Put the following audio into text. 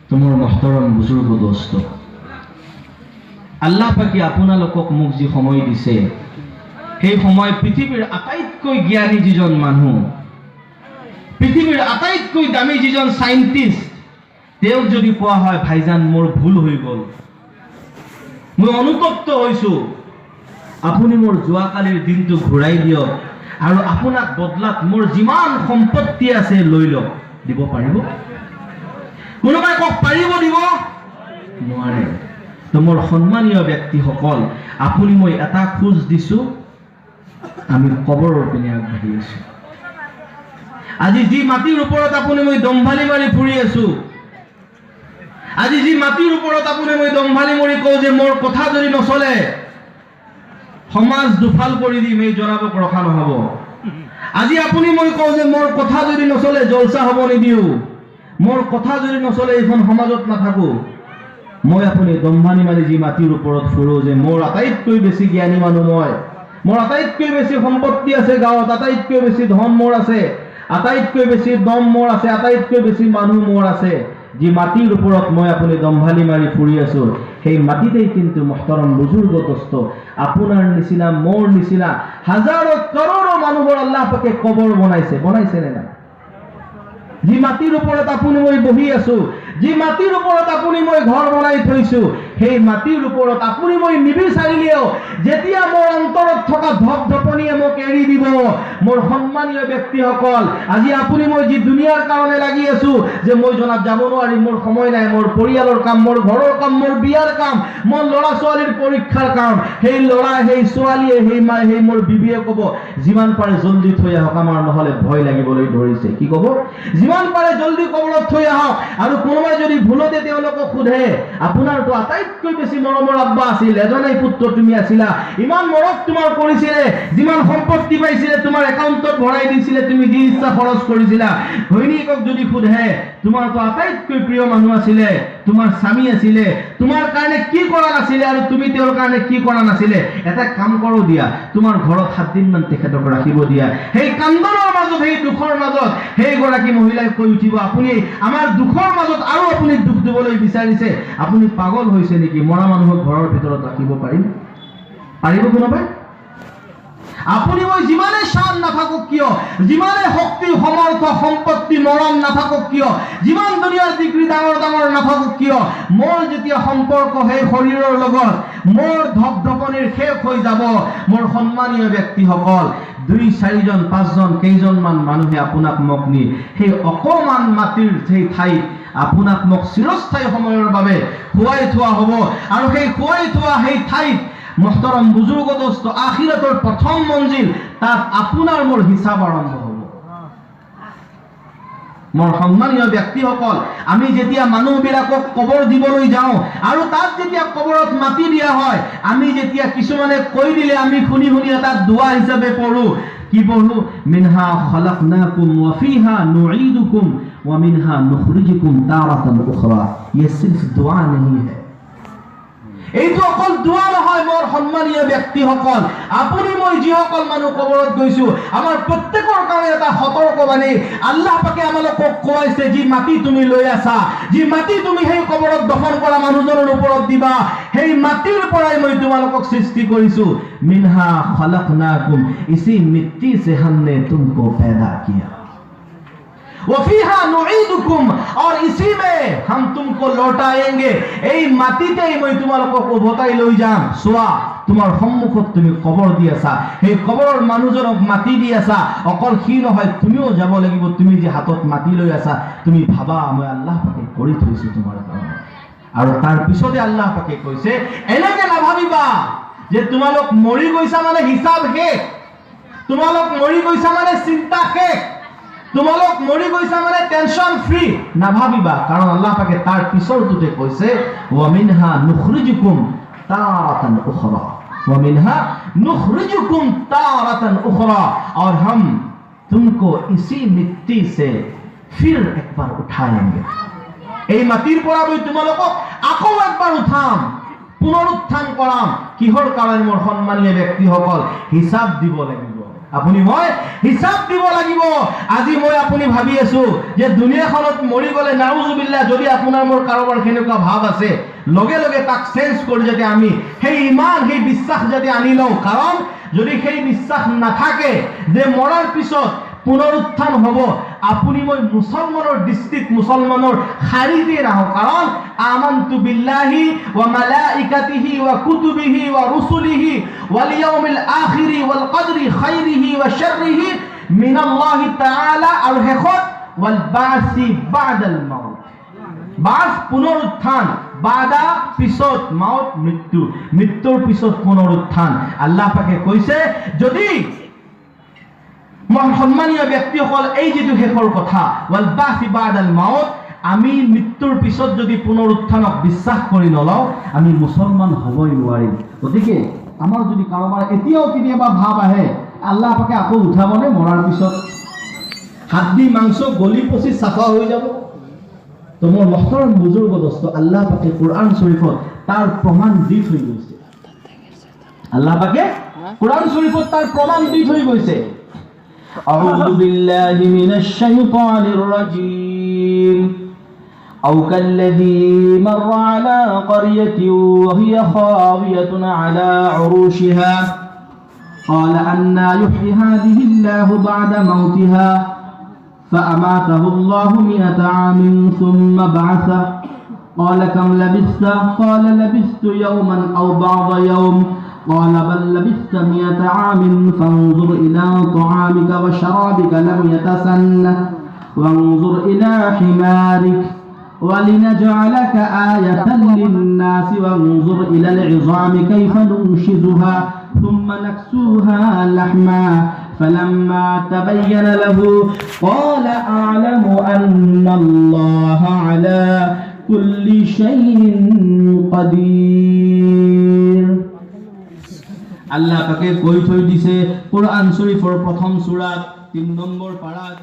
তোমার মহতরম বুজুর্গ দোস্ত, আল্লাহ পাকে আপোনালোকক মোক যি সময় দিছে, সেই সময় পৃথিবীর আটাইতকৈ জ্ঞানী যিজন মানুহ, পৃথিবীর আটাইতকৈ দামী যিজন সাইন্টিস্ট, তেওঁক যদি কোৱা হয় ভাইজান মোৰ ভুল হৈ গ'ল, মই অনুতপ্ত হৈছো, আপুনি মোৰ যোৱাকালিৰ দিনটো ঘূৰাই দিয়ক আৰু আপোনাক বদলাত মোৰ যিমান সম্পত্তি আছে লৈ লওক, দিব পাৰিব? কোনোবাই কওক পাৰিব দিব? নোৱাৰে। তো মোৰ সন্মানীয় ব্যক্তিসকল, আপুনি মই এটা খোজ দিছো, আমি কবৰৰ পিনে আগবাঢ়ি আছো। আজি যি মাটিৰ ওপৰত আপুনি মই দম্ভালি মাৰি ফুৰি আছো, আজি যি মাটিৰ ওপৰত আপুনি মই দম্ভালি মাৰি কওঁ যে মোৰ কথা যদি নচলে সমাজ দুফাল কৰি দিম, এই জনাবক ৰখা নহব। আজি আপুনি মই কওঁ যে মোৰ কথা যদি নচলে জলসা হ'ব নিদিও, মোৰ কথা যদি নচলে এইখন সমাজত নাথাকো, মই আপুনি দম্ভালি মাৰি যি মাটিৰ ওপৰত ফুৰো যে মোৰ আটাইতকৈ বেছি জ্ঞানী মানুহ মই, মোৰ আটাইতকৈ বেছি সম্পত্তি আছে গাঁৱত, আটাইতকৈ বেছি ধন মোৰ আছে, আটাইতকৈ বেছি দম মোৰ আছে, আটাইতকৈ বেছি মানুহ মোৰ আছে, যি মাটিৰ ওপৰত মই আপুনি দম্ভালি মাৰি ফুৰি আছো, সেই মাটিতেই কিন্তু মহতৰম বুজুৰ্গ দোস্ত আপোনাৰ নিচিনা মোৰ নিচিনা হাজাৰো কৰোড়ো মানুহৰ আল্লাহ পাকে কবৰ বনাইছে, বনাইছে নে নাই? যি মাটিৰ ওপৰত আপুনি মই বহি আছো, যি মাটিৰ ওপৰত আপুনি মই ঘৰ বনাই থৈছো, সেই মাটিৰ ওপৰত আপুনি মই নিবিচাৰিলেও যেতিয়া মোৰ অন্তৰত থকা ধপধপনিয়ে মোক এৰি দিব, মোৰ সন্মানীয় ব্যক্তিসকল, আজি আপুনি মই যি দুনিয়াৰ কাৰণে লাগি আছো যে মই জনাত যাব নোৱাৰিম, মোৰ সময় নাই, মোৰ পৰিয়ালৰ কাম, মোৰ ঘৰৰ কাম, মোৰ বিয়াৰ কাম, মোৰ ল'ৰা ছোৱালীৰ পৰীক্ষাৰ কাম, সেই ল'ৰা সেই ছোৱালীয়ে সেই মায়ে সেই মোৰ বিবিয়ে ক'ব যিমান পাৰে জলদি থৈ আহক, আমাৰ নহলে ভয় লাগিবলৈ ধৰিছে। কি ক'ব? যিমান পাৰে জলদি কবৰত থৈ আহক। আৰু কোনোবাই যদি ভুলতে তেওঁলোকক সোধে আপোনাৰতো আটাইতকৈ বেছি মৰমৰ আব্বা আছিল, এজনেই পুত্ৰ তুমি আছিলা, ইমান মৰম তোমাৰ কৰিছিলে, যিমান সম্পত্তি পাইছিলে তোমাৰ একাউণ্টত ভৰাই দিছিলে, তুমি যি ইচ্ছা খৰচ কৰিছিলা, ঘৈণীয়েকক যদি সোধে তোমাৰতো আটাইতকৈ প্ৰিয় মানুহ আছিলে, তোমাৰ স্বামী আছিলে, তোমাৰ কাৰণে কি কৰা নাছিলে আৰু তুমি তেওঁৰ কাৰণে কি কৰা নাছিলে, এটা কাম কৰো দিয়া, তোমাৰ ঘৰত 7 দিন মান তেখেতক ৰাখিব দিয়া। সেই কান্দনৰ মাজত, সেই দুখৰ মাজত সেই গৰাকী মহিলাই কৈ উঠিব আপুনি আমাৰ দুখৰ মাজত আৰু আপুনি দুখ দিবলৈ বিচাৰিছে, আপুনি পাগল হৈছে নেকি? মৰা মানুহক ঘৰৰ ভিতৰত ৰাখিব পাৰিম? পাৰিব কোনোবাই? আপুনি মই যিমানে শান নাথাকক কিয়, যিমানে শক্তি সমৰ্থ সম্পত্তি মৰম নাথাকক কিয়, যিমান দুনিয়াৰ ডিগ্ৰী ডাঙৰ ডাঙৰ নাথাকক কিয়, মোৰ যেতিয়া সম্পৰ্ক সেই শৰীৰৰ লগত মোৰ ধপধপনিৰ শেষ হৈ যাব, মোৰ সন্মানীয় ব্যক্তিসকল, 2-4 জন 5 জন কেইজনমান মানুহে আপোনাক মোক নি সেই অকমান মাটিৰ সেই ঠাইত আপোনাক মোক চিৰস্থায়ী সময়ৰ বাবে খুৱাই থোৱা হ'ব। আৰু সেই খুৱাই থোৱা সেই ঠাইত মহতৰম বুজুৰ্গ দোস্ত আখিৰাতৰ প্ৰথম মঞ্জিল, তাত আপোনাৰ মোৰ হিচাপ আৰম্ভ হ'ব। মোৰ সন্মানীয় ব্যক্তিসকল, আমি যেতিয়া মানুহবিলাকক কবৰ দিবলৈ যাওঁ আৰু তাত যেতিয়া কবৰত মাটি দিয়া হয়, আমি যেতিয়া কিছুমানে কৈ দিলে আমি শুনি শুনি এটা দোৱা হিচাপে পঢ়ো, কি পঢ়ো? মিনহা খলাকনাকুম ওয়া ফিহা নুঈদুকুম ওয়া মিনহা নুখরিজুকুম তারাতান উখরা। ये सिर्फ दुआ नहीं है, এইটো অকল দোৱা নহয়। মোৰ সন্মানীয় ব্যক্তিসকল, আপুনি মই যিসকল মানুহ কবৰত গৈছো, আমাৰ প্ৰত্যেকৰ কাৰণে এটা সতৰ্কবাণী আল্লাহ পাকে আমালোকক কোৱাইছে, যি মাটি তুমি লৈ আছা, যি মাটি তুমি সেই কবৰত দফন কৰা মানুহজনৰ ওপৰত দিবা, সেই মাটিৰ পৰাই মই তোমালোকক সৃষ্টি কৰিছো। মিনহা খলাকনাকুম, ইসি মিट्टी से हमने तुमको पैदा किया, वफीहा नुईदुकुम, और इसी में हम तुमको लौटाएंगे। এই মাটিতেই মই তোমালোকক উভতাই লৈ যাম। চোৱা, তোমাৰ সন্মুখত তুমি কবৰ দি আছা, সেই কবৰৰ মানুহজনক মাটি দি আছা, অকল সি নহয় তুমিও যাব লাগিব। তুমি যে হাতত মাটি লৈ আছা, তুমি ভাবা মই আল্লাহ পাকে কৰি থৈছো তোমাৰ কাৰণে। আৰু তাৰ পিছতে আল্লাহ পাকে কৈছে, এনেকে নাভাবিবা যে তোমালোক মৰি গৈছা মানে হিচাপ শেষ, তোমালোক মৰি গৈছা মানে চিন্তা শেষ, তোমালোক মৰি গৈছা মানে টেনশন ফ্ৰী, নাভাবিবা। কাৰণ আল্লাহ পাকে তাৰ পিছৰটোতে কৈছে, ওয়া মিনহা নুখরিজুকুম তারাতান উখরা, ওয়া মিনহা নুখরিজুকুম তারাতান উখরা, और हम तुमको इसी मिट्टी से फिर एक बार उठाएंगे। এই মাটিৰ পৰা মই তোমালোকক আকৌ একবাৰ উঠাম, পুনৰুত্থান কৰাম। কিহৰ কাৰণে? মোৰ সন্মানীয় ব্যক্তিসকল, হিচাপ দিব লাগিব। আপুনি মই হিচাপ দিব লাগিব। আজি মই আপুনি ভাবি আছো যে দুনিয়াখনত মৰি গ'লে নাউজুবিল্লাহ, যদি আপোনাৰ মোৰ কাৰোবাৰ সেনেকুৱা ভাৱ আছে, লগে লগে তাক চেঞ্জ কৰি যাতে আমি সেই ইমান সেই বিশ্বাস যাতে আনি লওঁ। কাৰণ যদি সেই বিশ্বাস নাথাকে যে মৰাৰ পিছত পুনৰুত্থান হ'ব, আপুনি মই মুছলমানৰ দৃষ্টিত মুছলমানৰ শাৰীতে নাহো। কাৰণ আমানতু বিল্লাহি ওয়া মালাইকাতিহি ওয়া কুতুবিহি ওয়া রুসুলিহি ওয়াল ইয়াউমিল আখিরি ওয়াল কদরি খাইরিহি ওয়া শাররিহি মিনাল্লাহি তাআলা। আর শেষত ওয়াল বাসি বাদাল মাউত, বাস পুনরুত্থান, বাদা পিছত মাউত মৃত্যু, মৃত্যুর পিছত পুনরুত্থান। আল্লাহ পাকে কৈছে যদি সম্মানীয় ব্যক্তিসকল এই যেটো শেষৰ কথা ওয়াল বাসি বাদাল মাউত, আমি মৃত্যুৰ পিছত যদি পুনৰুত্থানক বিশ্বাস কৰি নলওঁ আমি মুছলমান হ'বই নোৱাৰিম। গতিকে আমাৰ যদি কাৰোবাৰ এতিয়াও কেতিয়াবা ভাৱ আহে আল্লাহ পাকে আকৌ উঠাবনে মৰাৰ পিছত, হাড্ডি মাংস গলি পচি চাফা হৈ যাব? তো মোৰ মহতৰম বুজুৰ্গ দোস্ত, আল্লাহ পাকে কোৰআন শৰীফত তাৰ প্ৰমাণ দি থৈ গৈছে। আল্লাহ পাকে কোৰআন শৰীফত তাৰ প্ৰমাণ দি থৈ গৈছে। أعوذ بالله من الشيطان الرجيم أو كالذي مر على قرية وهي خاوية على عروشها قال أنى يحيي هذه الله بعد موتها فأماته الله 100 عام ثم بعثه قال كم لبثت قال لبثت يوما أو بعض يوم قال بل لبثت 100 عام فانظر إلى طعامك وشرابك لم يتسنه وانظر إلى حمارك ولنجعلك آية للناس وانظر إلى العظام كيف ننشزها ثم نكسوها لحما فلما تبين له قال أعلم أن الله على كل شيء قدير। আল্লাহ পাকে কৈ থৈ দিছে কোরআন শৰীফৰ প্ৰথম সূৰাত 3 নম্বৰ পাৰাত